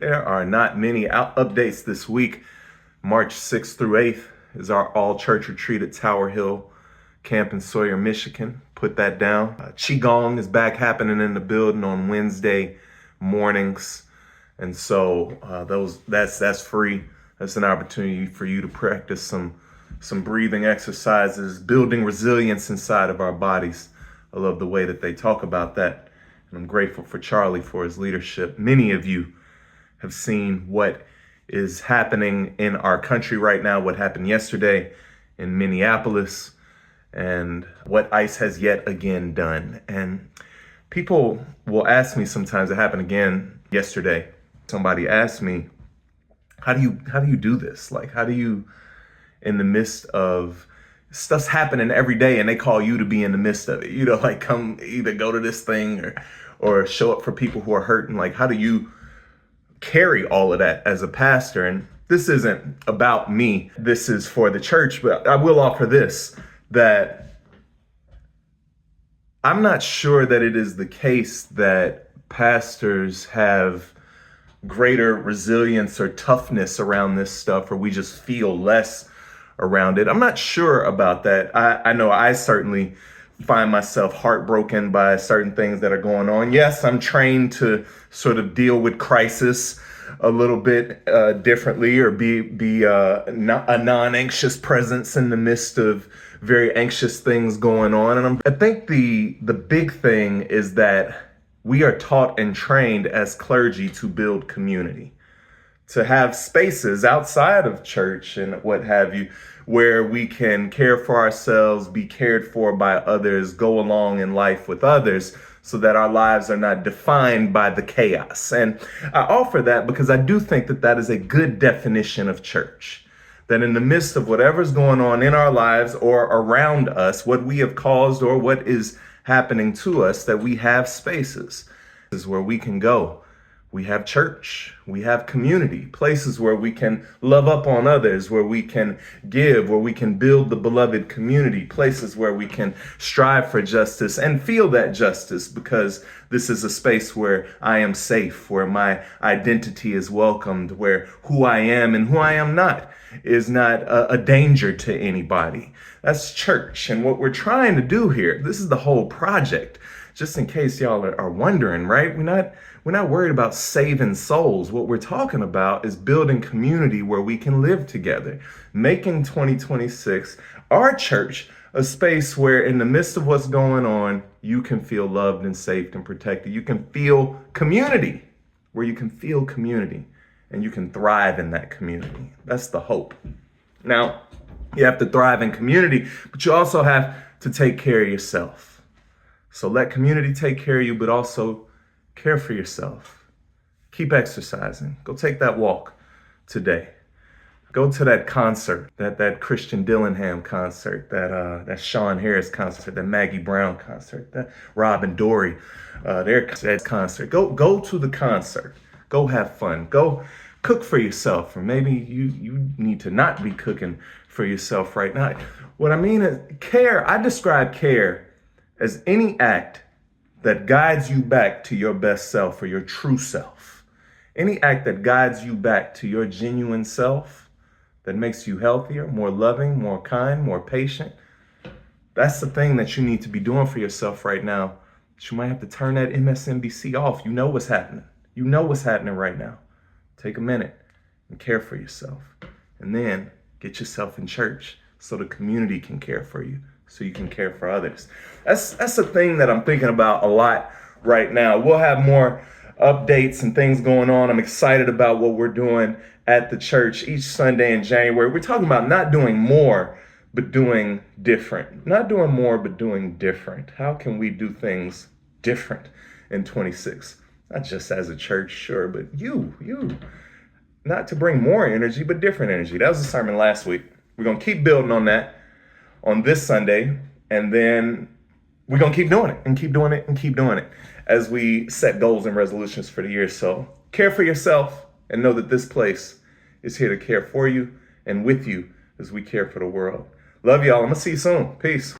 There are not many updates this week. March 6th through 8th is our all-church retreat at Tower Hill Camp in Sawyer, Michigan. Put that down. Qigong is back happening in the building on Wednesday mornings. And so that's free. That's an opportunity for you to practice some breathing exercises, building resilience inside of our bodies. I love the way that they talk about that. And I'm grateful for Charlie for his leadership. Many of you have seen what is happening in our country right now, what happened yesterday in Minneapolis, and what ICE has yet again done. And people will ask me sometimes, it happened again yesterday. Somebody asked me, how do you do this? Like, how do you, in the midst of stuff's happening every day and they call you to be in the midst of it, like come either go to this thing or show up for people who are hurting. Like, how do you carry all of that as a pastor? And this isn't about me. This is for the church, but I will offer this, that I'm not sure that it is the case that pastors have greater resilience or toughness around this stuff, or we just feel less around it. I'm not sure about that. I know I certainly find myself heartbroken by certain things that are going on. Yes, I'm trained to sort of deal with crisis a little bit differently, or be a non-anxious presence in the midst of very anxious things going on. And I think the big thing is that we are taught and trained as clergy to build community, to have spaces outside of church and what have you, where we can care for ourselves, be cared for by others, go along in life with others, so that our lives are not defined by the chaos. And I offer that because I do think that that is a good definition of church. That in the midst of whatever's going on in our lives or around us, what we have caused or what is happening to us, that we have spaces. This is where we can go. We have church, we have community, places where we can love up on others, where we can give, where we can build the beloved community, places where we can strive for justice and feel that justice, because this is a space where I am safe, where my identity is welcomed, where who I am and who I am not is not a danger to anybody. That's church. And what we're trying to do here, this is the whole project, just in case y'all are wondering, right? We're not worried about saving souls. What we're talking about is building community where we can live together, making 2026, our church, a space where in the midst of what's going on, you can feel loved and safe and protected. You can feel community, where you can feel community and you can thrive in that community. That's the hope. Now, you have to thrive in community, but you also have to take care of yourself. So let community take care of you, but also care for yourself. Keep exercising. Go take that walk today. Go to that concert, that Christian Dillingham concert, that Sean Harris concert, that Maggie Brown concert, that Robin Dory, their concert. Go to the concert. Go have fun. Go cook for yourself, or maybe you need to not be cooking for yourself right now. What I mean is care. I describe care as any act that guides you back to your best self or your true self. Any act that guides you back to your genuine self, that makes you healthier, more loving, more kind, more patient. That's the thing that you need to be doing for yourself right now. But you might have to turn that MSNBC off. You know what's happening. You know what's happening right now. Take a minute and care for yourself. And then get yourself in church so the community can care for you, so you can care for others. That's a thing that I'm thinking about a lot right now. We'll have more updates and things going on. I'm excited about what we're doing at the church each Sunday in January. We're talking about not doing more, but doing different. Not doing more, but doing different. How can we do things different in 26? Not just as a church, sure, but you. Not to bring more energy, but different energy. That was the sermon last week. We're going to keep building on that on this Sunday, and then we're going to keep doing it and keep doing it and keep doing it as we set goals and resolutions for the year. So care for yourself and know that this place is here to care for you and with you as we care for the world. Love y'all. I'm going to see you soon. Peace.